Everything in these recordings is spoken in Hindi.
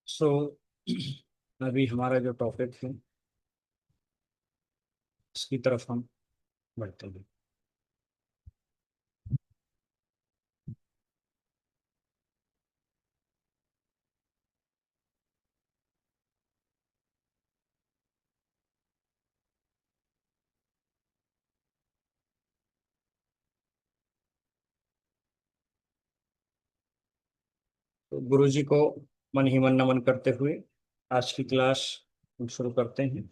सो अभी हमारा जो टॉपिक है उसकी तरफ हम बढ़ते हैं। तो गुरु जी को मन ही मन नमन करते हुए आज की क्लास हम शुरू करते हैं।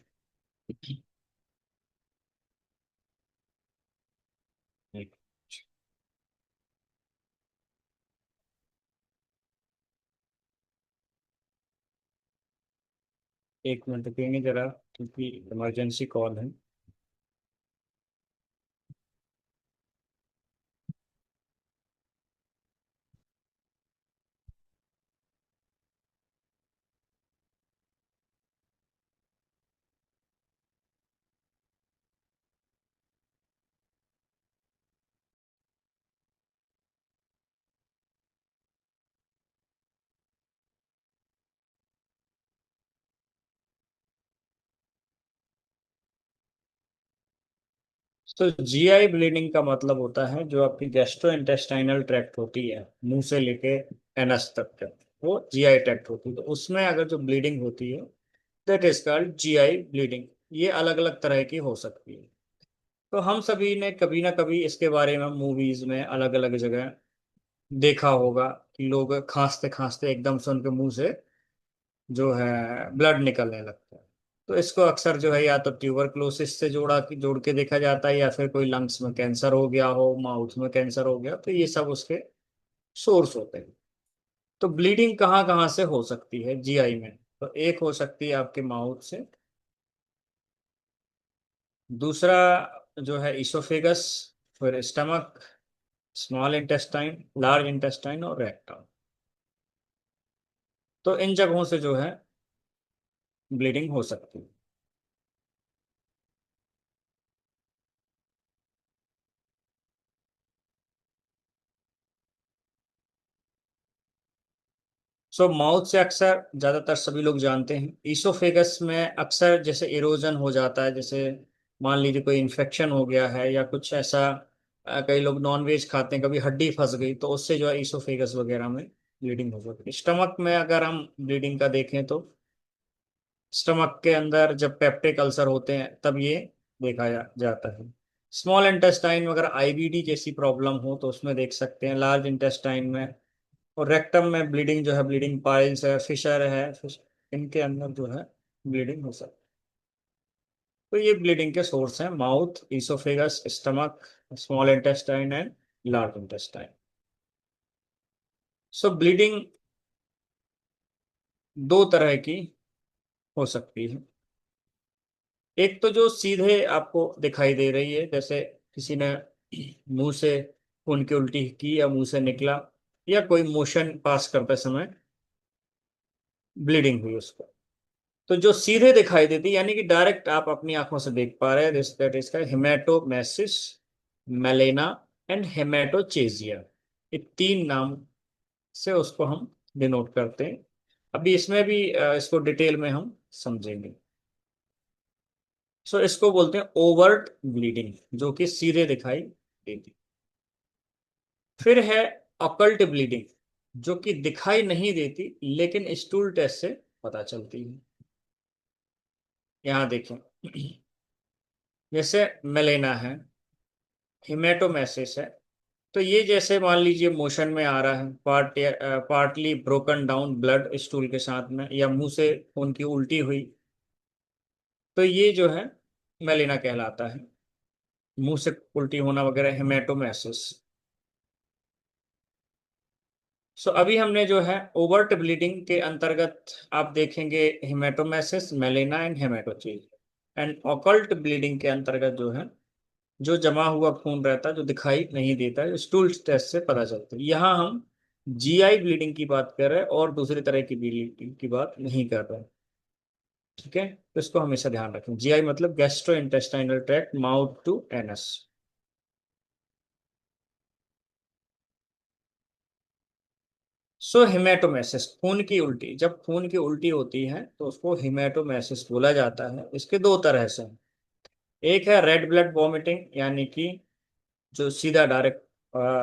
एक एक मिनट रुकेंगे जरा, क्योंकि इमरजेंसी कॉल है। तो जीआई ब्लीडिंग का मतलब होता है जो आपकी गैस्ट्रो इंटेस्टाइनल ट्रैक्ट होती है, मुंह से लेके एनस तक का, वो जीआई ट्रैक्ट होती है। तो उसमें अगर जो ब्लीडिंग होती है, that is called GI bleeding. ये अलग अलग तरह की हो सकती है। तो हम सभी ने कभी ना कभी इसके बारे में मूवीज में अलग अलग जगह देखा होगा कि लोग खांसते खांसते एकदम से उनके मुंह से जो है ब्लड निकलने लगता है। तो इसको अक्सर जो है या तो ट्यूबरक्लोसिस से जोड़ के देखा जाता है, या फिर कोई लंग्स में कैंसर हो गया हो, माउथ में कैंसर हो गया, तो ये सब उसके सोर्स होते हैं। तो ब्लीडिंग कहाँ कहाँ से हो सकती है जीआई में? तो एक हो सकती है आपके माउथ से, दूसरा जो है इसोफेगस, फिर stomach, small intestine, large intestine और रेक्टम। तो इन जगहों से जो है ब्लीडिंग हो सकती है। सो माउथ से अक्सर ज्यादातर सभी लोग जानते हैं। ईसोफेगस में अक्सर जैसे इरोजन हो जाता है, जैसे मान लीजिए कोई इन्फेक्शन हो गया है या कुछ ऐसा, कई लोग नॉन वेज खाते हैं, कभी हड्डी फंस गई तो उससे जो है ईसोफेगस वगैरह में ब्लीडिंग हो सकती है। स्टमक में अगर हम ब्लीडिंग का देखें तो स्टमक के अंदर जब पेप्टिक अल्सर होते हैं तब ये देखा जाता है। स्मॉल इंटेस्टाइन में अगर आईबीडी जैसी प्रॉब्लम हो तो उसमें देख सकते हैं। लार्ज इंटेस्टाइन में और रेक्टम में ब्लीडिंग जो है, ब्लीडिंग पाइल्स है, फिशर है, इनके अंदर जो है ब्लीडिंग हो सकती है। तो ये ब्लीडिंग के सोर्स हैं: mouth, oesophagus, stomach, small intestine and large intestine. So bleeding दो तरह की हो सकती है। एक तो जो सीधे आपको दिखाई दे रही है, जैसे किसी ने मुंह से खून की उल्टी की या मुंह से निकला, या कोई मोशन पास करते समय ब्लीडिंग हुई उसको। तो जो सीधे दिखाई देती, यानी कि डायरेक्ट आप अपनी आंखों से देख पा रहे हैं, this that is haematemesis, melaena and haematochezia. ये तीन नाम से उसको हम डिनोट करते हैं। अभी इसमें भी इसको डिटेल में हम समझेंगे। सो इसको बोलते हैं ओवर्ट ब्लीडिंग, जो कि सीधे दिखाई देती। फिर है अकल्ट ब्लीडिंग, जो कि दिखाई नहीं देती लेकिन स्टूल टेस्ट से पता चलती है। यहाँ देखें, जैसे मेलेना है, हिमेटोमेसिस है, तो ये जैसे मान लीजिए मोशन में आ रहा है, partly broken down blood stool के साथ में, या मुंह से खून की उल्टी हुई, तो ये जो है मेलिना कहलाता है। मुंह से उल्टी होना वगैरह हेमेटोमेसिस। सो अभी हमने जो है ओवर्ट ब्लीडिंग के अंतर्गत आप देखेंगे haematemesis, melaena and haematochezia. And occult bleeding के अंतर्गत जो है, जो जमा हुआ खून रहता है, जो दिखाई नहीं देता है, स्टूल टेस्ट से पता चलता है। यहाँ हम जीआई ब्लीडिंग की बात कर रहे हैं और दूसरी तरह की ब्लीडिंग की बात नहीं कर रहे हैं। ठीक है, तो इसको हमेशा ध्यान रखें। जीआई मतलब gastrointestinal tract, mouth to anus. So haematemesis, खून की उल्टी, जब खून की उल्टी होती है तो उसको हेमेटोमेसिस बोला जाता है। इसके दो तरह से हैं। एक है रेड ब्लड वॉमिटिंग, यानी कि जो सीधा डायरेक्ट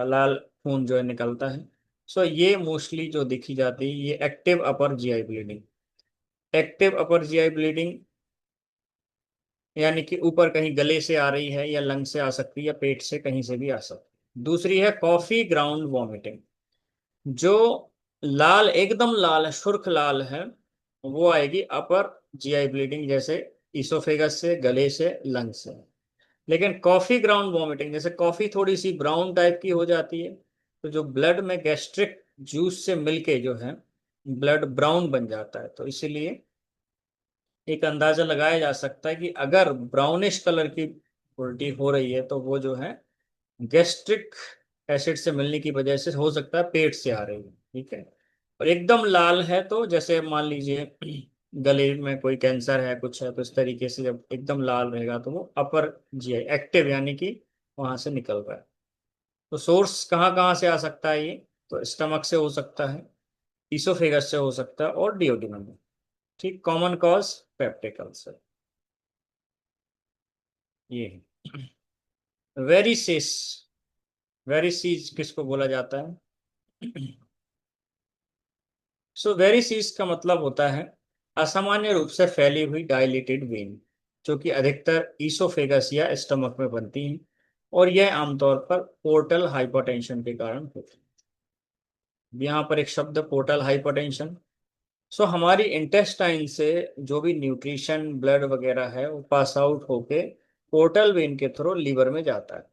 लाल खून जो है निकलता है। सो ये मोस्टली जो देखी जाती है ये एक्टिव अपर जीआई ब्लीडिंग। एक्टिव अपर जीआई ब्लीडिंग यानी कि ऊपर कहीं गले से आ रही है, या लंग से आ सकती है, या पेट से कहीं से भी आ सकती है। दूसरी है कॉफी ग्राउंड वॉमिटिंग, जो लाल, एकदम लाल है, सुर्ख लाल है, वो आएगी अपर जीआई ब्लीडिंग, जैसे इसोफेगस से, गले से, लंग से। लेकिन कॉफी ग्राउंड वॉमिटिंग, जैसे कॉफी थोड़ी सी ब्राउन टाइप की हो जाती है, तो जो ब्लड में गैस्ट्रिक जूस से मिलके जो है ब्लड ब्राउन बन जाता है। तो इसीलिए एक अंदाजा लगाया जा सकता है कि अगर ब्राउनिश कलर की उल्टी हो रही है तो वो जो है गैस्ट्रिक एसिड से मिलने की वजह से हो सकता है पेट से आ रही है। ठीक है। और एकदम लाल है तो जैसे मान लीजिए गले में कोई कैंसर है, कुछ है, तो इस तरीके से जब एकदम लाल रहेगा तो वो अपर जीआई एक्टिव, यानी कि वहां से निकल रहा है। तो सोर्स कहाँ कहाँ से आ सकता है ये? तो स्टमक से हो सकता है, इसोफेगस से हो सकता है, और डिओडिनम में। ठीक, कॉमन कॉज पेप्टिक अल्सर ये है। वेरिसिस, वेरिसीज किसको बोला जाता है? सो वेरिसीज का मतलब होता है असामान्य रूप से फैली हुई डायलिटेड वेन, जो कि अधिकतर ईसोफेगस या स्टमक में बनती हैं, और यह आमतौर पर पोर्टल हाइपरटेंशन के कारण होती है। यहाँ पर एक शब्द पोर्टल हाइपरटेंशन। सो हमारी इंटेस्टाइन से जो भी न्यूट्रिशन, ब्लड वगैरह है, वो पास आउट होके पोर्टल वेन के थ्रू लीवर में जाता है।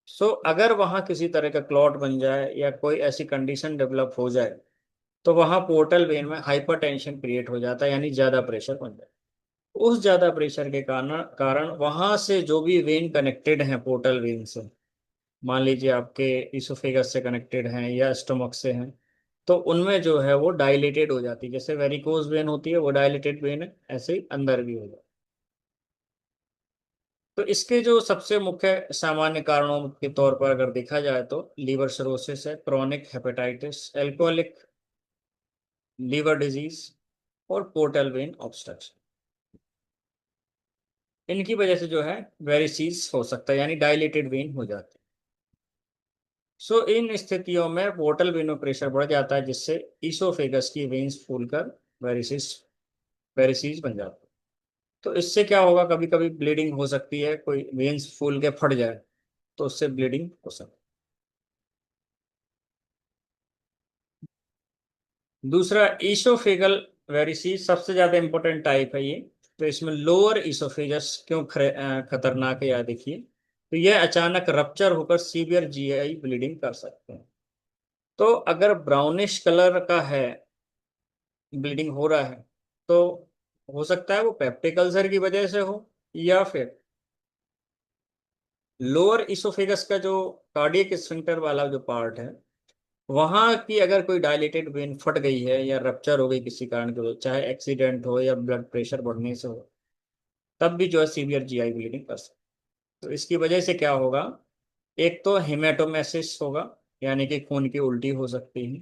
सो अगर वहाँ किसी तरह का क्लॉट बन जाए या कोई ऐसी कंडीशन डेवलप हो जाए, तो वहाँ पोर्टल वेन में हाइपरटेंशन क्रिएट हो जाता है, यानी ज्यादा प्रेशर बन जाए। उस ज्यादा प्रेशर के कारण कारण वहां से जो भी वेन कनेक्टेड हैं पोर्टल वेन से, मान लीजिए आपके इसोफेगस से कनेक्टेड हैं या स्टमक से हैं, तो उनमें जो है वो डायलेटेड हो जाती है। जैसे वेरिकोज वेन होती है वो डायलेटेड वेन है, ऐसे ही अंदर भी हो जाता है। तो इसके जो सबसे मुख्य सामान्य कारणों के तौर पर अगर देखा जाए तो लीवर सिरोसिस है, chronic hepatitis, alcoholic liver disease, और पोर्टल वेन ऑब्स्ट्रक्शन। इनकी वजह से जो है वेरिसीज हो सकता है, यानी डायलेटेड वेन हो जाती है। सो इन स्थितियों में पोर्टल वेन में प्रेशर बढ़ जाता है, जिससे ईसोफेगस की वेन्स फूलकर वेरिसिस वेरिसीज बन जाती है। तो इससे क्या होगा, कभी कभी ब्लीडिंग हो सकती है, कोई वेन्स फूल के फट जाए तो उससे ब्लीडिंग हो सकती है। दूसरा, ईसोफेगल वेरिसीज सबसे ज्यादा इंपॉर्टेंट टाइप है ये। तो इसमें लोअर ईसोफेगस क्यों खतरनाक है, याद देखिए। तो यह अचानक रप्चर होकर सीवियर जीआई ब्लीडिंग कर सकते हैं। तो अगर ब्राउनिश कलर का है, ब्लीडिंग हो रहा है, तो हो सकता है वो पेप्टिक अल्सर की वजह से हो, या फिर लोअर इसोफेगस का जो कार्डियक स्फिंक्टर वाला जो पार्ट है, वहां की अगर कोई डायलेटेड वेन फट गई है या रप्चर हो गई किसी कारण की वजह, चाहे एक्सीडेंट हो या ब्लड प्रेशर बढ़ने से हो, तब भी जो है सीवियर जीआई ब्लीडिंग कर सकती है। तो इसकी वजह से क्या होगा, एक तो हेमेटोमेसिस होगा, यानी कि खून की उल्टी हो सकती है।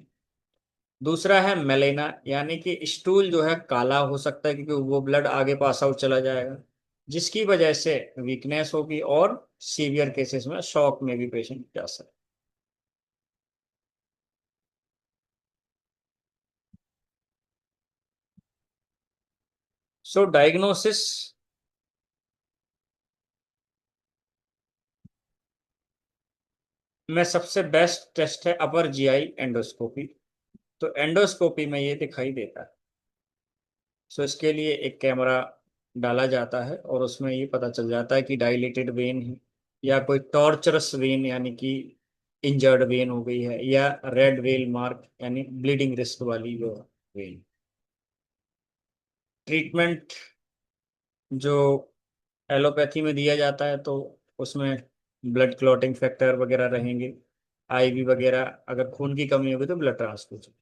दूसरा है मेलेना, यानी कि स्टूल जो है काला हो सकता है, क्योंकि वो ब्लड आगे पास आउट चला जाएगा, जिसकी वजह से वीकनेस होगी, और सीवियर केसेस में शॉक में भी पेशेंट जा सकता है। सो डायग्नोसिस में सबसे बेस्ट टेस्ट है अपर जीआई एंडोस्कोपी। तो एंडोस्कोपी में ये दिखाई देता है। सो इसके लिए एक कैमरा डाला जाता है और उसमें ये पता चल जाता है कि डायलेटेड वेन है, या कोई टॉर्चरस वेन, यानी कि इंजर्ड वेन हो गई है, या रेड वेल मार्क, यानी ब्लीडिंग रिस्क वाली जो वेन। ट्रीटमेंट जो एलोपैथी में दिया जाता है, तो उसमें ब्लड क्लॉटिंग फैक्टर वगैरह रहेंगे, आईवी वगैरह, अगर खून की कमी होगी तो ब्लड ट्रांसफ्यूजन।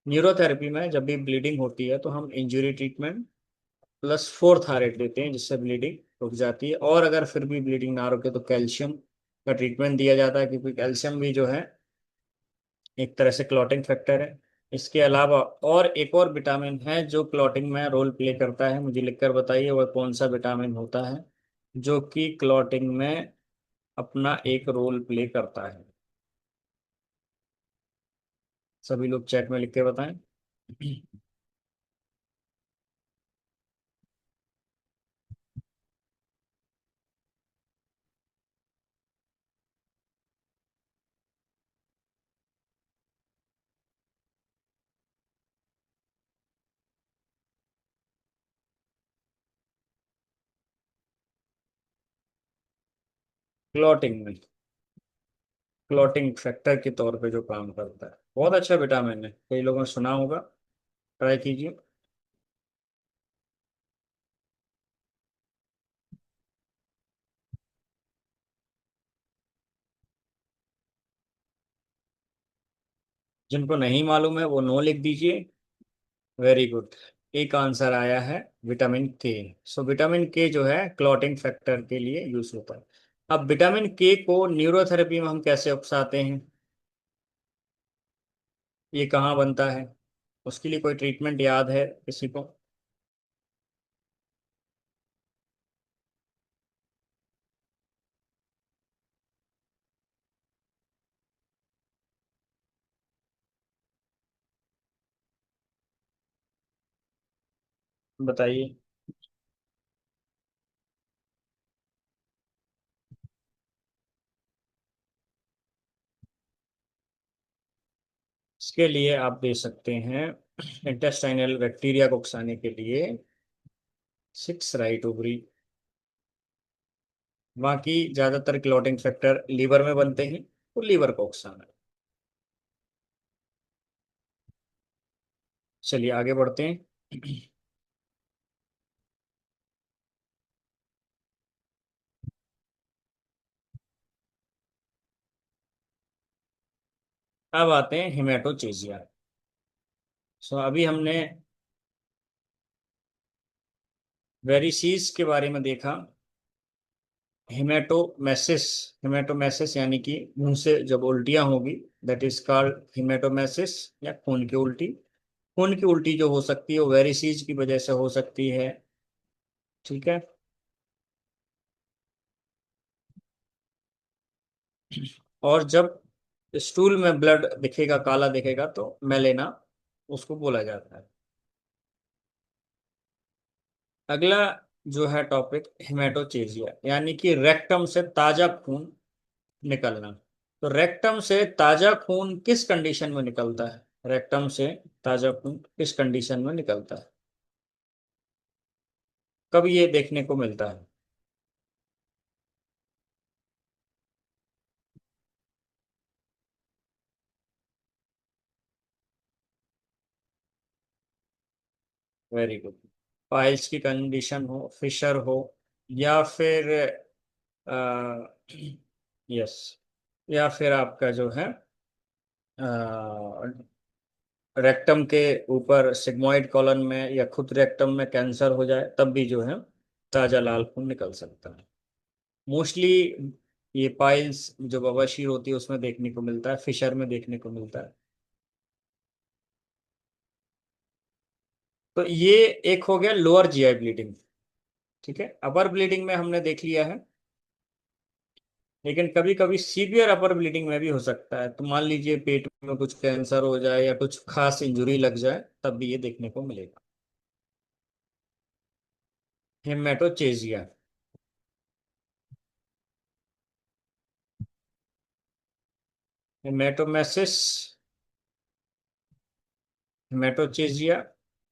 न्यूरोथेरेपी में जब भी ब्लीडिंग होती है तो हम इंजरी ट्रीटमेंट +4 थायराइड देते हैं जिससे ब्लीडिंग रुक जाती है। और अगर फिर भी ब्लीडिंग ना रुके तो कैल्शियम का ट्रीटमेंट दिया जाता है, क्योंकि कैल्शियम भी जो है एक तरह से क्लॉटिंग फैक्टर है। इसके अलावा और एक और विटामिन है जो क्लॉटिंग में रोल प्ले करता है, मुझे लिखकर बताइए वह कौन सा विटामिन होता है जो कि क्लॉटिंग में अपना एक रोल प्ले करता है। सभी लोग चैट में लिख के बताएं। क्लॉटिंग में, क्लॉटिंग फैक्टर के तौर पे जो काम करता है, बहुत अच्छा विटामिन है, कई लोगों ने सुना होगा। ट्राई कीजिए। जिनको नहीं मालूम है वो नो लिख दीजिए। Very good. एक आंसर आया है, विटामिन के। सो विटामिन के जो है क्लॉटिंग फैक्टर के लिए यूज होता है। अब विटामिन के को न्यूरोथेरेपी में हम कैसे उकसाते हैं, ये कहाँ बनता है, उसके लिए कोई ट्रीटमेंट याद है किसी को? बताइए। इसके लिए आप दे सकते हैं इंटेस्टाइनल बैक्टीरिया को उकसाने के लिए 6 राइट ओवरी। बाकी ज्यादातर क्लॉटिंग फैक्टर लीवर में बनते हैं, तो लीवर को उकसाना है। चलिए आगे बढ़ते हैं। अब आते हैं हेमेटोचेजिया। सो अभी हमने वेरिसीज के बारे में देखा। हेमेटोमेसिस, हेमेटोमेसिस यानी कि मुंह से जब उल्टियां होगी, दैट इज कॉल्ड हेमेटोमेसिस, या खून की उल्टी। खून की उल्टी जो हो सकती है वो वेरिसीज की वजह से हो सकती है। ठीक है। और जब स्टूल में ब्लड दिखेगा, काला दिखेगा, तो मेलेना उसको बोला जाता है। अगला जो है टॉपिक हेमेटोचेजिया, यानी कि रेक्टम से ताजा खून निकलना। तो रेक्टम से ताजा खून किस कंडीशन में निकलता है, रेक्टम से ताजा खून किस कंडीशन में निकलता है, कब ये देखने को मिलता है? Very good. पाइल्स की कंडीशन हो, फिशर हो, या फिर यस, या फिर आपका जो है रेक्टम के ऊपर सिग्मोइड कॉलन में या खुद रेक्टम में कैंसर हो जाए, तब भी जो है ताजा लाल खून निकल सकता है। मोस्टली ये पाइल्स जो बवासीर होती है उसमें देखने को मिलता है, फिशर में देखने को मिलता है। तो ये एक हो गया लोअर जीआई ब्लीडिंग। ठीक है, अपर ब्लीडिंग में हमने देख लिया है। लेकिन कभी कभी सीवियर अपर ब्लीडिंग में भी हो सकता है, तो मान लीजिए पेट में कुछ कैंसर हो जाए या कुछ खास इंजुरी लग जाए, तब भी ये देखने को मिलेगा। हेमेटोचेजिया। हेमेटोमेसिस, हेमेटोचेजिया,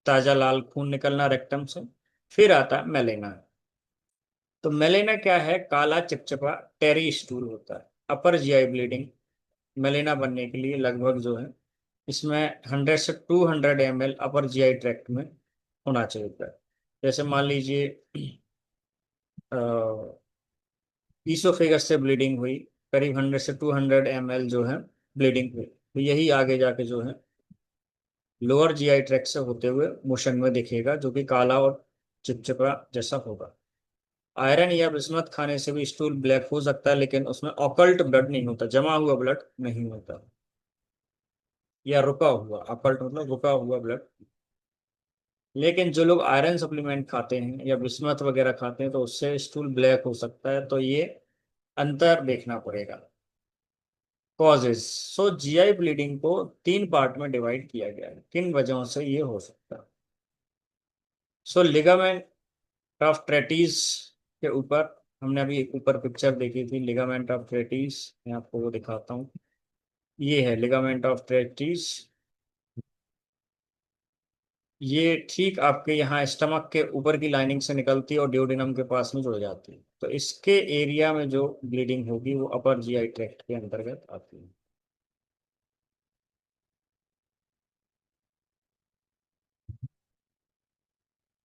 ताजा लाल खून निकलना रेक्टम से। फिर आता है मेलेना। तो मेलेना क्या है, काला चिपचिपा टेरी स्टूल होता है। अपर जीआई ब्लीडिंग मेलेना बनने के लिए लगभग जो है इसमें 100 से 200 ml अपर जीआई ट्रैक्ट में होना चाहिए। जैसे मान लीजिए ईसोफेगस से ब्लीडिंग हुई, करीब 100 से 200 ml जो है ब्लीडिंग हुई, तो यही आगे जाके जो है लोअर जीआई ट्रैक्ट से होते हुए मोशन में दिखेगा, जो कि काला और चिपचिपा जैसा होगा। आयरन या बिस्मथ खाने से भी स्टूल ब्लैक हो सकता है, लेकिन उसमें ऑकल्ट ब्लड नहीं होता, जमा हुआ ब्लड नहीं होता, या रुका हुआ, ऑकल्ट मतलब रुका हुआ ब्लड। लेकिन जो लोग आयरन सप्लीमेंट खाते हैं या बिस्मथ वगैरह खाते हैं तो उससे स्टूल ब्लैक हो सकता है, तो ये अंतर देखना पड़ेगा। कॉजेज। सो जीआई ब्लीडिंग को तीन पार्ट में डिवाइड किया गया है, किन वजहों से ये हो सकता है। सो लिगामेंट ऑफ ट्रेटीज के ऊपर, हमने अभी ऊपर पिक्चर देखी थी लिगामेंट ऑफ ट्रेटीज, मैं आपको वो दिखाता हूँ। ये है लिगामेंट ऑफ ट्रेटीज। ये ठीक आपके यहाँ स्टमक के ऊपर की लाइनिंग से निकलती है और ड्यूोडेनम के पास में जुड़ जाती है, तो इसके एरिया में जो ब्लीडिंग होगी वो अपर जीआई ट्रैक्ट के अंतर्गत आती है।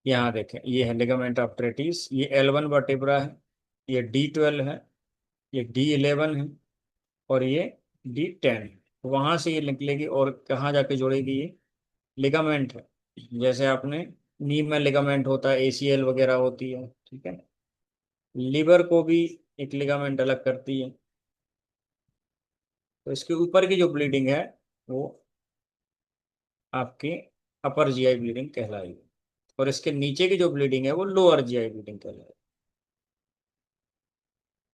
यहाँ देखें, ये है लिगामेंट ऑफ ट्रेटीज, ये L1 वर्टेब्रा है, ये D12 है, ये D11 है, और ये D10 है। वहां से ये निकलेगी और कहाँ जाके जुड़ेगी, ये लिगामेंट है। जैसे आपने नी में लिगामेंट होता है, ACL वगैरह होती है, ठीक है। लीवर को भी एक लिगामेंट अलग करती है। तो इसके ऊपर की जो ब्लीडिंग है वो आपकी अपर जीआई ब्लीडिंग कहलाएगी, और इसके नीचे की जो ब्लीडिंग है वो लोअर जीआई ब्लीडिंग कहलाएगी।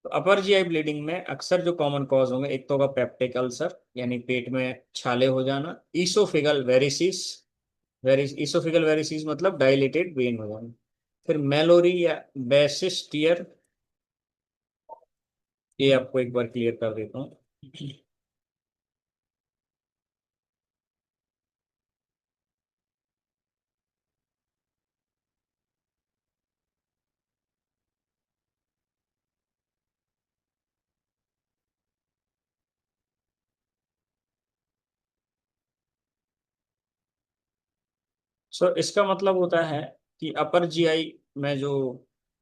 तो अपर जीआई ब्लीडिंग में अक्सर जो कॉमन कॉज होंगे, एक तो होगा पेप्टिक अल्सर यानी पेट में छाले हो जाना, ईसोफिगल वेरिसिस, ईसोफिगल वेरिसिस मतलब डायलेटेड वेन हो जाना, फिर मेलोरी या बेसिस टीयर। ये आपको एक बार क्लियर कर देता हूँ। सो इसका मतलब होता है कि अपर जीआई में जो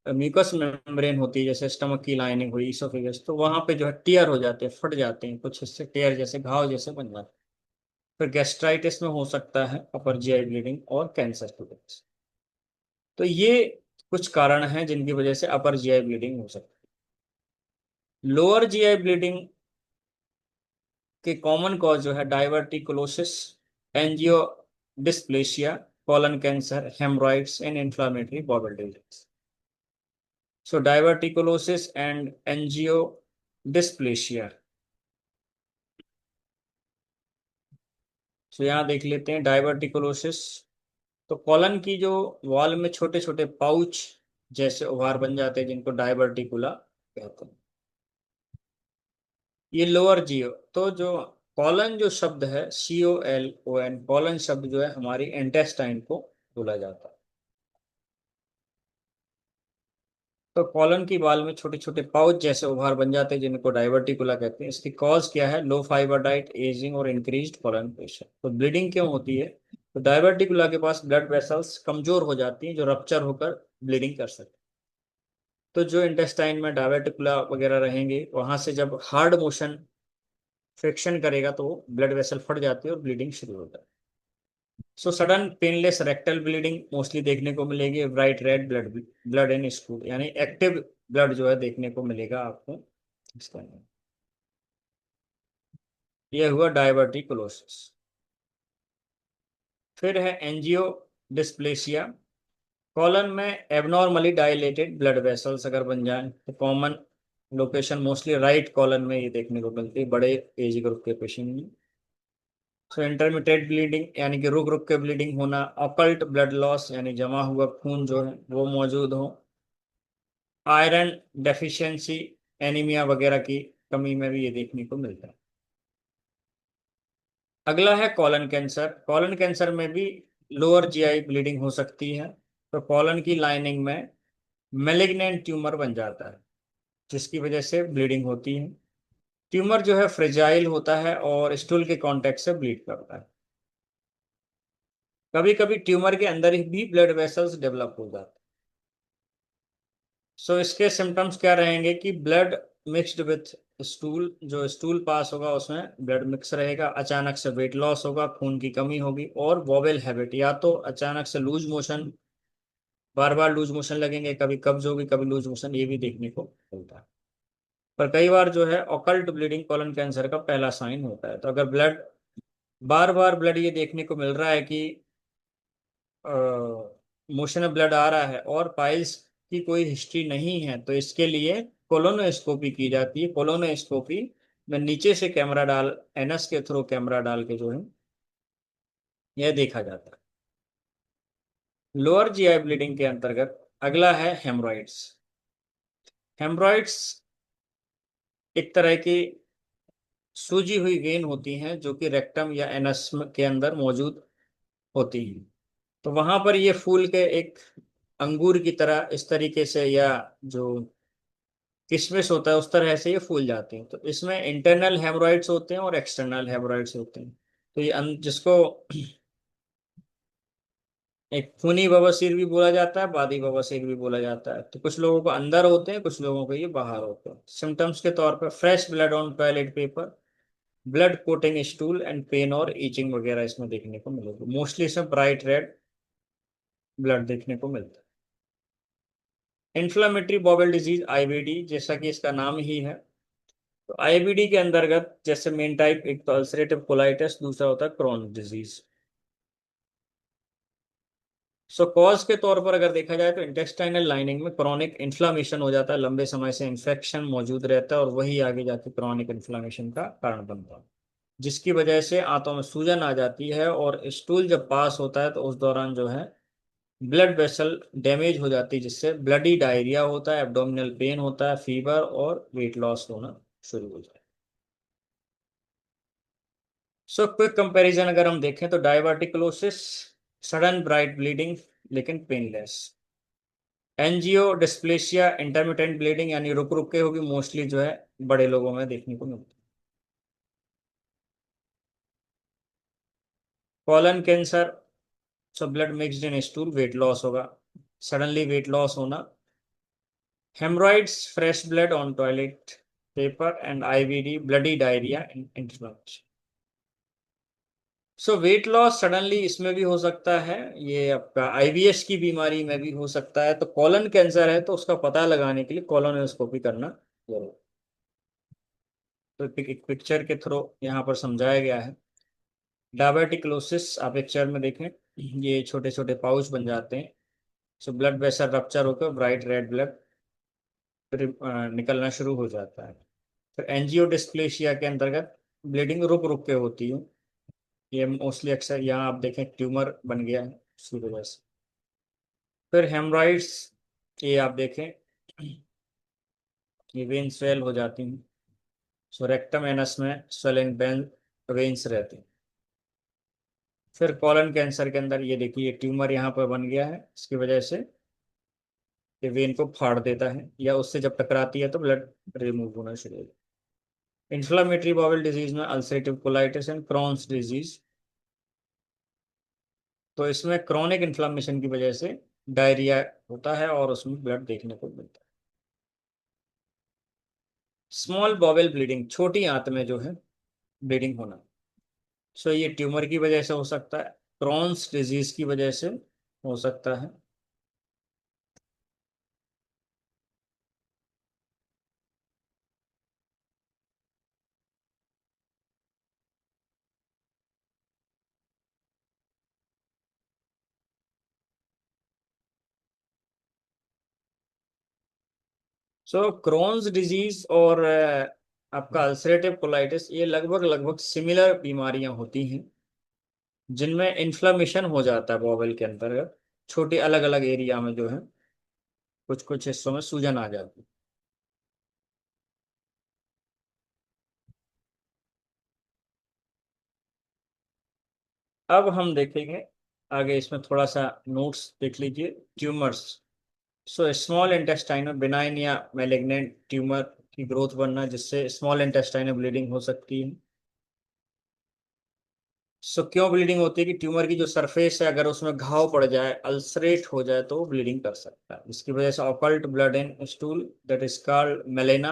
म्यूकस मेम्ब्रेन होती है, जैसे स्टमक की लाइनिंग हुई, इसोफेगस, तो वहां पे जो है टीयर हो जाते हैं, फट जाते हैं कुछ हिस्से, टीयर जैसे घाव जैसे बन जाते हैं। फिर गैस्ट्राइटिस में हो सकता है अपर जीआई ब्लीडिंग, और कैंसर की वजह से। तो ये कुछ कारण हैं जिनकी वजह से अपर जीआई ब्लीडिंग हो सकती है। लोअर जीआई ब्लीडिंग के कॉमन कॉज जो है diverticulosis, angiodysplasia, colon cancer, haemorrhoids and inflammatory bowel disease. So diverticulosis and angiodysplasia. तो यहाँ देख लेते हैं डाइवर्टिकुलोसिस। तो कॉलन की जो वॉल में छोटे छोटे पाउच जैसे उभार बन जाते हैं, जिनको डाइवर्टिकुला कहते हैं। ये लोअर जियो। तो जो कॉलन जो शब्द है, COLON, कॉलन शब्द जो है हमारी इंटेस्टाइन को बोला जाता है। तो कॉलन की बाल में छोटे छोटे पाउच जैसे उभार बन जाते हैं, जिनको डाइवर्टिकुला कहते हैं। इसकी कॉज क्या है, लो फाइबर डाइट, एजिंग और इंक्रीज्ड कॉलन प्रेशर। तो ब्लीडिंग क्यों होती है, तो डाइवर्टिकुला के पास ब्लड वेसल्स कमजोर हो जाती हैं जो रप्चर होकर ब्लीडिंग कर सकते हैं। तो जो इंटेस्टाइन में डाइवर्टिकुला वगैरह रहेंगे, वहां से जब हार्ड मोशन फ्रिक्शन करेगा तो ब्लड वेसल फट जाती है और ब्लीडिंग शुरू हो जाती है। So sudden painless rectal bleeding mostly देखने को मिलेगी, bright red blood, blood in stool, यानी एक्टिव ब्लड जो है देखने को मिलेगा आपको इसके अंदर। यह हुआ डायवर्टिकुलोसिस। फिर है एंजियो डिस्प्लेसिया। कॉलन में एबनॉर्मली डायलेटेड ब्लड वेसल्स अगर बन जाए तो common location mostly right colon में ये देखने को मिलती है बड़े एज ग्रुप के पेशेंट में। सो इंटरमिटेड ब्लीडिंग यानी कि रुक रुक के ब्लीडिंग होना, ऑकल्ट ब्लड लॉस यानी जमा हुआ खून जो है वो मौजूद हो, आयरन डेफिशिएंसी, एनीमिया वगैरह की कमी में भी ये देखने को मिलता है। अगला है कॉलन कैंसर। कॉलन कैंसर में भी लोअर जीआई ब्लीडिंग हो सकती है। तो कॉलन की लाइनिंग में मेलिग्नेंट ट्यूमर बन जाता है, जिसकी वजह से ब्लीडिंग होती है। ट्यूमर जो है फ्रेजाइल होता है और स्टूल के कांटेक्ट से ब्लीड करता है। कभी कभी ट्यूमर के अंदर ही भी ब्लड वेसल्स डेवलप हो जाते हैं। सो इसके सिम्टम्स क्या रहेंगे कि ब्लड मिक्स्ड विथ स्टूल, जो स्टूल पास होगा उसमें ब्लड मिक्स रहेगा, अचानक से वेट लॉस होगा, खून की कमी होगी, और वॉवेल हैबिट, या तो अचानक से लूज मोशन बार बार लूज मोशन लगेंगे, कभी कब्ज होगी, कभी लूज मोशन, ये भी देखने को मिलता है। पर कई बार जो है ऑकल्ट ब्लीडिंग कोलन कैंसर का पहला साइन होता है। तो अगर ब्लड बार बार ब्लड ये देखने को मिल रहा है कि मोशन में ब्लड आ रहा है और पाइल्स की कोई हिस्ट्री नहीं है, तो इसके लिए कोलोनोस्कोपी की जाती है। कोलोनोस्कोपी में नीचे से कैमरा डाल, एनएस के थ्रू कैमरा डाल के जो है यह देखा जाता है। लोअर जीआई ब्लीडिंग के अंतर्गत अगला है हेमरॉइड्स। हेमरॉइड्स एक तरह की सूजी हुई वेन होती हैं जो कि रेक्टम या एनस के अंदर मौजूद होती हैं। तो वहां पर ये फूल के एक अंगूर की तरह इस तरीके से, या जो किशमिश होता है उस तरह से ये फूल जाते हैं। तो इसमें इंटरनल हेमरॉइड्स होते हैं और एक्सटर्नल हेमरॉइड्स होते हैं। तो ये जिसको एक खूनी बवासीर भी बोला जाता है, बादी बवासीर भी बोला जाता है। तो कुछ लोगों को अंदर होते हैं, कुछ लोगों को ये बाहर होते हैं। सिम्टम्स के तौर पर fresh blood on toilet paper, blood coating stool and pain और ईचिंग वगैरह इसमें देखने को मिलेगी। मोस्टली इसमें ब्राइट रेड ब्लड देखने को मिलता है। इन्फ्लामेटरी बॉवल डिजीज आईबीडी, जैसा कि इसका नाम ही है, तो आईबीडी के अंतर्गत जैसे मेन टाइप, एक तो अल्सरेटिव कोलाइटिस, दूसरा होता है क्रॉन डिजीज। सो कॉज के तौर पर अगर देखा जाए तो इंटेस्टाइनल लाइनिंग में क्रॉनिक इन्फ्लामेशन हो जाता है, लंबे समय से इन्फेक्शन मौजूद रहता है और वही आगे जाके क्रॉनिक इन्फ्लामेशन का कारण बनता है, जिसकी वजह से आंतों में सूजन आ जाती है और स्टूल जब पास होता है तो उस दौरान जो है ब्लड वेसल डैमेज हो जाती है, जिससे ब्लडी डायरिया होता है, एब्डोमिनल पेन होता है, फीवर और वेट लॉस होना शुरू हो जाता है। सो क्विक कंपैरिजन अगर हम देखें तो डायवर्टिकुलोसिस, सडन ब्राइट ब्लीडिंग लेकिन painless. NGO dysplasia, intermittent bleeding यानी रुक रुक के होगी, मोस्टली जो है बड़े लोगों में देखने को मिलती है। Colon cancer, so blood mixed in stool, weight loss होगा, सडनली वेट लॉस होना। Haemorrhoids, fresh blood on toilet paper and IVD, bloody diarrhoea and inflammation. So weight loss suddenly इसमें भी हो सकता है, ये आपका आईबीएस की बीमारी में भी हो सकता है। तो कॉलन कैंसर है तो उसका पता लगाने के लिए कॉलोनोस्कोपी करना जरूर। तो एक पिक्चर के थ्रू यहाँ पर समझाया गया है। डायबिटिक्लोसिस आप पिक्चर में देखें, ये छोटे छोटे पाउच बन जाते हैं। सो ब्लड वेसल रप्चर होकर ब्राइट रेड ब्लड निकलना शुरू हो जाता है। फिर एंजियोडिस्प्लेसिया के अंतर्गत ब्लीडिंग रुक रुक के होती है। ये मोस्टली अक्सर यहाँ आप देखें ट्यूमर बन गया है उसकी वजह से। फिर हेमराइड्स, ये आप देखें, ये वेन स्वेल हो जाती हैं। सो रेक्टम एनस में स्वेलिंग वेन्स रहती हैं। फिर कॉलन कैंसर के अंदर ये देखिए, ये ट्यूमर यहाँ पर बन गया है, इसकी वजह से ये वेन को फाड़ देता है, या उससे जब टकराती है तो ब्लड रिमूव होना शुरू हो जाता है। इन्फ्लामेटरी बाउल डिजीज में ulcerative colitis and Crohn's disease, तो इसमें क्रॉनिक इन्फ्लामेशन की वजह से डायरिया होता है और उसमें ब्लड देखने को मिलता है। स्मॉल बॉवेल ब्लीडिंग, छोटी आंत में जो है ब्लीडिंग होना, सो ये ट्यूमर की वजह से हो सकता है, क्रॉन्स डिजीज की वजह से हो सकता है। सो क्रॉन्स डिजीज और आपका अल्सरेटिव कोलाइटिस, ये लगभग लगभग सिमिलर बीमारियां होती हैं जिनमें इन्फ्लामेशन हो जाता है बॉवल के अंतर्गत। छोटे अलग अलग एरिया में जो है कुछ कुछ हिस्सों में सूजन आ जाती है। अब हम देखेंगे आगे, इसमें थोड़ा सा नोट्स देख लीजिए। ट्यूमर्स, सो स्मॉल इंटेस्टाइन में बिनाइन या मैलिग्नेंट ट्यूमर की ग्रोथ बनना, जिससे स्मॉल इंटेस्टाइन में ब्लीडिंग हो सकती है। सो क्यों ब्लीडिंग होती है कि ट्यूमर की जो सरफेस है अगर उसमें घाव पड़ जाए, अल्सरेट हो जाए, तो वो ब्लीडिंग कर सकता है। इसकी वजह से occult blood in stool, that is called melaena,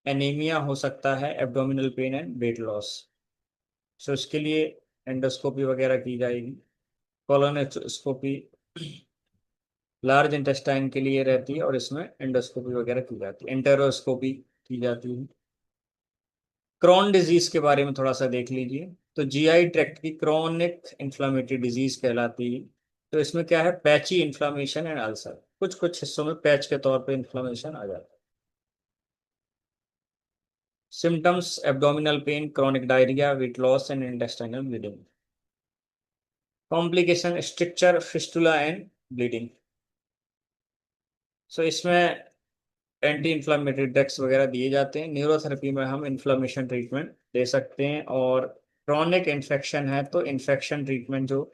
anaemia हो सकता है, abdominal pain and weight loss. So इसके लिए एंडोस्कोपी वगैरह की जाएगी, कोलोनोस्कोपी लार्ज इंटेस्टाइन के लिए रहती है और इसमें एंडोस्कोपी वगैरह की जाती है, एंटेरोस्कोपी की जाती है। क्रॉन डिजीज के बारे में थोड़ा सा देख लीजिए। तो जीआई ट्रैक्ट की क्रॉनिक इन्फ्लामेटरी डिजीज कहलाती है। तो इसमें क्या है, पैची इन्फ्लामेशन एंड अल्सर, कुछ कुछ हिस्सों में पैच के तौर पे इन्फ्लामेशन आ जाता है। Symptoms abdominal pain, chronic diarrhoea, weight loss and intestinal bleeding. Complication stricture, fistula and bleeding. So इसमें एंटी इन्फ्लामेटरी ड्रग्स वगैरह दिए जाते हैं। न्यूरोथेरेपी में हम इन्फ्लामेशन ट्रीटमेंट दे सकते हैं, और क्रॉनिक इन्फेक्शन है तो इन्फेक्शन ट्रीटमेंट जो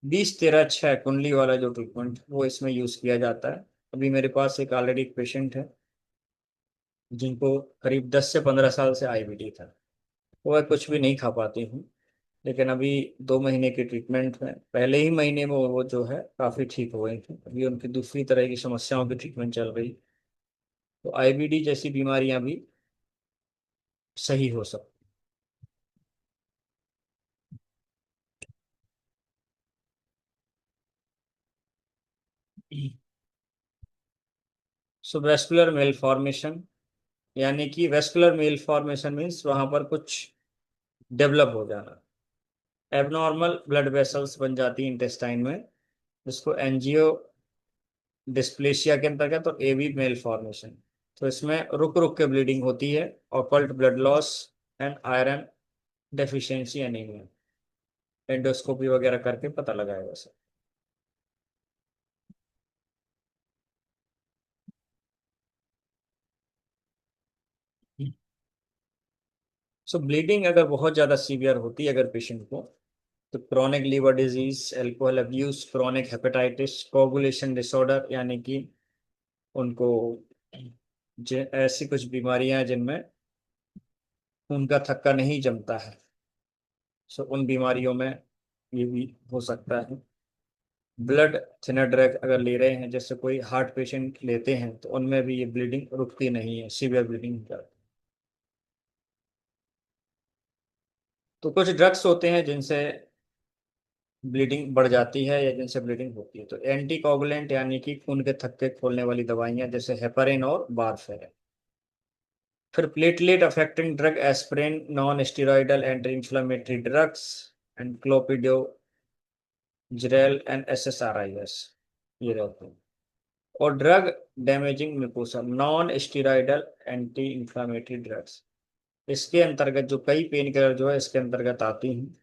20-13-6 कुंडली वाला जो ट्रीटमेंट वो इसमें यूज किया जाता है। अभी मेरे पास एक ऑलरेडी एक पेशेंट है जिनको करीब 10 से 15 साल से आईबीडी था। वो कुछ भी नहीं खा पाती हूँ, लेकिन अभी 2 महीने की ट्रीटमेंट में पहले ही महीने में वो जो है काफी ठीक हो गई थी। अभी उनकी दूसरी तरह की समस्याओं की ट्रीटमेंट चल रही। तो आईबीडी जैसी बीमारियां भी सही हो सकती। सो वेस्कुलर मेल फॉर्मेशन, यानी कि वेस्कुलर मेल फॉर्मेशन मीन्स वहां पर कुछ डेवलप हो जाना। एबनॉर्मल ब्लड वेसल्स बन जाती हैं इंटेस्टाइन में, जिसको एंजियो डिस्प्लेसिया के अंतर्गत, और एवी मेल फॉर्मेशन। तो इसमें रुक रुक के ब्लीडिंग होती है, occult blood loss and iron deficiency anaemia. Endoscopy वगैरह करके पता लगाएगा सर। सो ब्लीडिंग अगर बहुत ज़्यादा सीवियर होती है अगर पेशेंट को, तो chronic liver disease, alcohol abuse, chronic hepatitis, coagulation disorder, यानी कि उनको ऐसी कुछ बीमारियां हैं जिनमें खून का थक्का नहीं जमता है। सो उन बीमारियों में ये भी हो सकता है। ब्लड थिनर ड्रग अगर ले रहे हैं, जैसे कोई हार्ट पेशेंट लेते हैं, तो उनमें भी ये ब्लीडिंग रुकती नहीं है, सीवियर ब्लीडिंग का। तो कुछ ड्रग्स होते हैं जिनसे ब्लीडिंग बढ़ जाती है या जिनसे ब्लीडिंग होती है। तो एंटी कोगुलेंट यानी कि खून के थक्के खोलने वाली दवाइयां, जैसे हेपारिन और वारफेरिन। फिर platelet affecting drug, aspirin, non steroidal anti inflammatory drugs and clopidogrel and SSRIs, ये रहते हैं। और drug damaging mucosa, non steroidal anti inflammatory drugs, इसके अंतर्गत जो कई पेन किलर जो है इसके अंतर्गत आती हैं।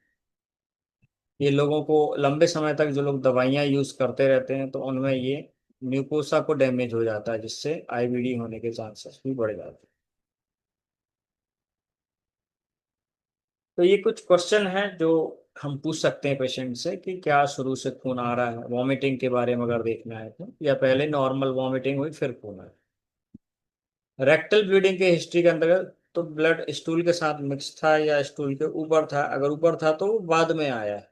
ये लोगों को लंबे समय तक जो लोग दवाइयाँ यूज करते रहते हैं, तो उनमें ये म्यूकोसा को डैमेज हो जाता है, जिससे आईबीडी होने के चांसेस भी बढ़ जाते हैं। तो ये कुछ क्वेश्चन हैं जो हम पूछ सकते हैं पेशेंट से, कि क्या शुरू से खून आ रहा है, वॉमिटिंग के बारे में अगर देखना है तो, या पहले नॉर्मल वॉमिटिंग हुई फिर खून आया। रेक्टल ब्लीडिंग के हिस्ट्री के अंतर्गत, तो ब्लड स्टूल के साथ मिक्स था या स्टूल के ऊपर था, अगर ऊपर था तो वो बाद में आया है,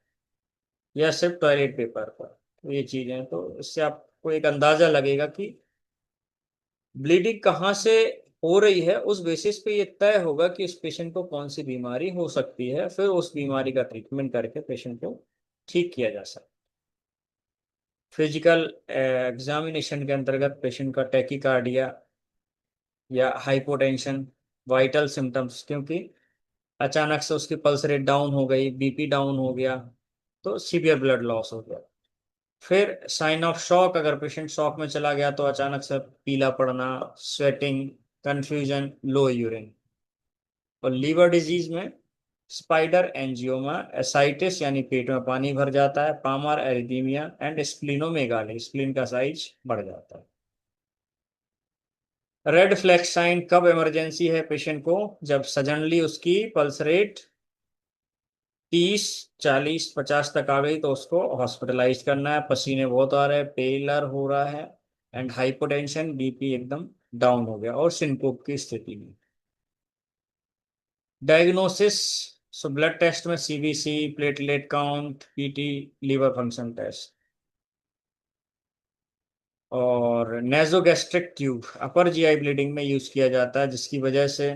या सिर्फ टॉयलेट पेपर पर। तो ये चीजें, तो इससे आपको एक अंदाजा लगेगा कि ब्लीडिंग कहाँ से हो रही है। उस बेसिस पे ये तय होगा कि उस पेशेंट को कौन सी बीमारी हो सकती है, फिर उस बीमारी का ट्रीटमेंट करके पेशेंट को ठीक किया जा सकता है। फिजिकल एग्जामिनेशन के अंतर्गत पेशेंट का टैकीकार्डिया या हाइपोटेंशन, वाइटल सिम्टम्स, क्योंकि अचानक से उसकी पल्स रेट डाउन हो गई, बीपी डाउन हो गया, तो सीवियर ब्लड लॉस हो गया। फिर साइन ऑफ शॉक, अगर पेशेंट शॉक में चला गया तो अचानक से पीला पड़ना, स्वेटिंग, कंफ्यूजन, लो यूरिन। और लीवर डिजीज में स्पाइडर एंजियोमा, एसाइटिस यानी पेट में पानी भर जाता है, पामर एरिथीमिया एंड स्प्लिनोमेगाली, स्प्लिन का साइज बढ़ जाता है। रेड फ्लैग साइन कब इमरजेंसी है पेशेंट को, जब सडनली उसकी पल्स रेट 30, 40, 50 तक आ गई, तो उसको हॉस्पिटलाइज करना है। पसीने बहुत आ रहे हैं, पेलर हो रहा है, एंड हाइपोटेंशन, बीपी एकदम डाउन हो गया, और सिनकोप की स्थिति में। डायग्नोसिस, सो ब्लड टेस्ट में CBC, platelet count, PT, liver function test. और nasogastric tube upper GI bleeding में यूज किया जाता है, जिसकी वजह से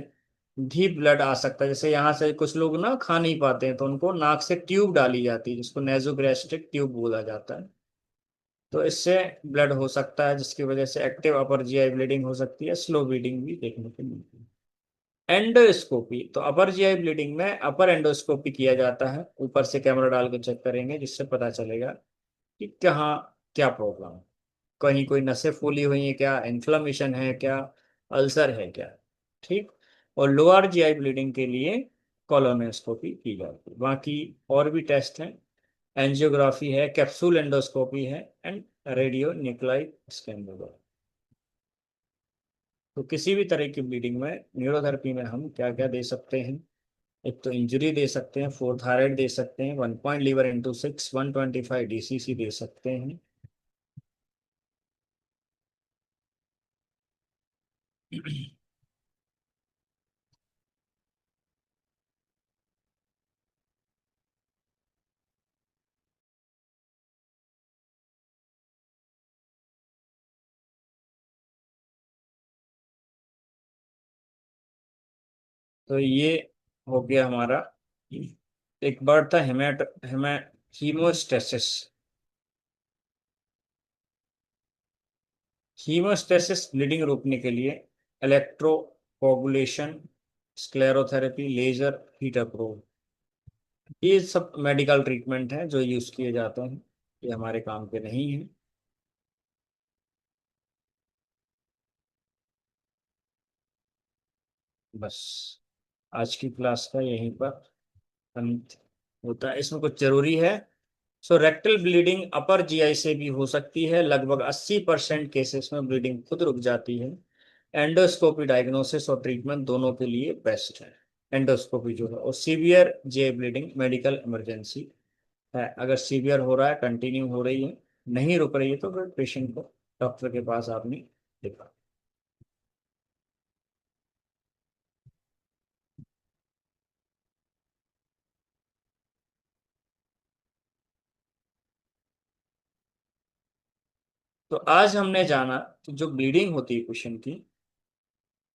भी ब्लड आ सकता है। जैसे यहाँ से कुछ लोग ना खा नहीं पाते हैं, तो उनको नाक से ट्यूब डाली जाती है, जिसको नेजोगैस्ट्रिक ट्यूब बोला जाता है। तो इससे ब्लड हो सकता है, जिसकी वजह से एक्टिव अपर जीआई ब्लीडिंग हो सकती है, स्लो ब्लीडिंग भी देखने को मिलती है। एंडोस्कोपी, तो अपर जीआई ब्लीडिंग में अपर एंडोस्कोपी किया जाता है, ऊपर से कैमरा डाल के चेक करेंगे, जिससे पता चलेगा कि कहाँ क्या प्रॉब्लम है, कहीं कोई नसें फूली हुई है क्या, इन्फ्लामेशन है क्या, अल्सर है क्या। ठीक। और लोअर जीआई ब्लीडिंग के लिए कोलोनोस्कोपी की जाती है। बाकी और भी टेस्ट हैं, एंजियोग्राफी है, कैप्सूल एंडोस्कोपी है, एंड रेडियो न्यूक्लाइड स्कैन वगैरह। तो किसी भी तरह की ब्लीडिंग में न्यूरोथेरेपी में हम क्या क्या दे सकते हैं? एक तो इंजरी दे सकते हैं, फोर थायराइड दे सकते हैं, 1 पॉइंट लीवर इंटू 6, 125 DCC दे सकते हैं। तो ये हो गया हमारा। एक वर्ड था हेमेट हेमे हीमोस्टेसिस। हीमोस्टेसिस ब्लीडिंग रोकने के लिए इलेक्ट्रोकोगुलेशन, स्क्लेरोथेरेपी, लेजर, हीट अप्रोच, ये सब मेडिकल ट्रीटमेंट हैं जो यूज किए जाते हैं। ये हमारे काम के नहीं है। बस आज की क्लास का यहीं पर अंत होता है। इसमें कुछ जरूरी है। सो रेक्टल ब्लीडिंग अपर जीआई से भी हो सकती है, लगभग 80% केसेस में ब्लीडिंग खुद रुक जाती है। एंडोस्कोपी डायग्नोसिस और ट्रीटमेंट दोनों के लिए बेस्ट है, एंडोस्कोपी जो है। और सीवियर जे ब्लीडिंग मेडिकल इमरजेंसी है, अगर सीवियर हो रहा है, कंटिन्यू हो रही है, नहीं रुक रही है, तो फिर पेशेंट को डॉक्टर के पास आपने दिखा। तो आज हमने जाना कि जो ब्लीडिंग होती है पेशेंट की,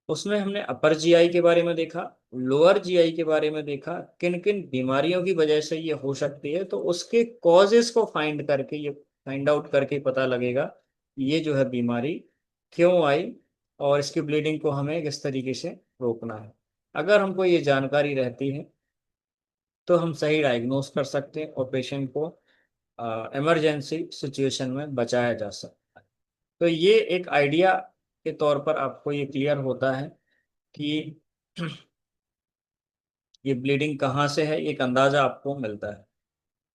उसमें हमने अपर जीआई के बारे में देखा, लोअर जीआई के बारे में देखा, किन किन बीमारियों की वजह से ये हो सकती है, तो उसके कॉजेस को फाइंड करके, ये फाइंड आउट करके पता लगेगा ये जो है बीमारी क्यों आई, और इसकी ब्लीडिंग को हमें किस तरीके से रोकना है। अगर हमको ये जानकारी रहती है तो हम सही डायग्नोस कर सकते हैं और पेशेंट को इमरजेंसी सिचुएशन में बचाया जा सकता है। तो ये एक आइडिया के तौर पर आपको ये क्लियर होता है कि ये ब्लीडिंग कहाँ से है, एक अंदाजा आपको मिलता है।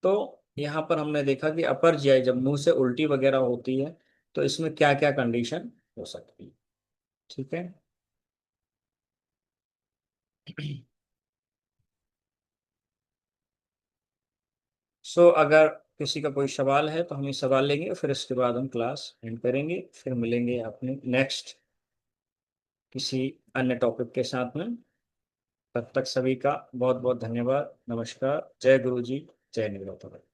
तो यहाँ पर हमने देखा कि अपर जीआई जब मुंह से उल्टी वगैरह होती है, तो इसमें क्या क्या कंडीशन हो सकती है। ठीक है। अगर किसी का कोई सवाल है तो हम ये सवाल लेंगे, फिर इसके बाद हम क्लास एंड करेंगे, फिर मिलेंगे अपने नेक्स्ट किसी अन्य टॉपिक के साथ में। तब तक सभी का बहुत बहुत धन्यवाद। नमस्कार। जय गुरु जी। जय निगुरु।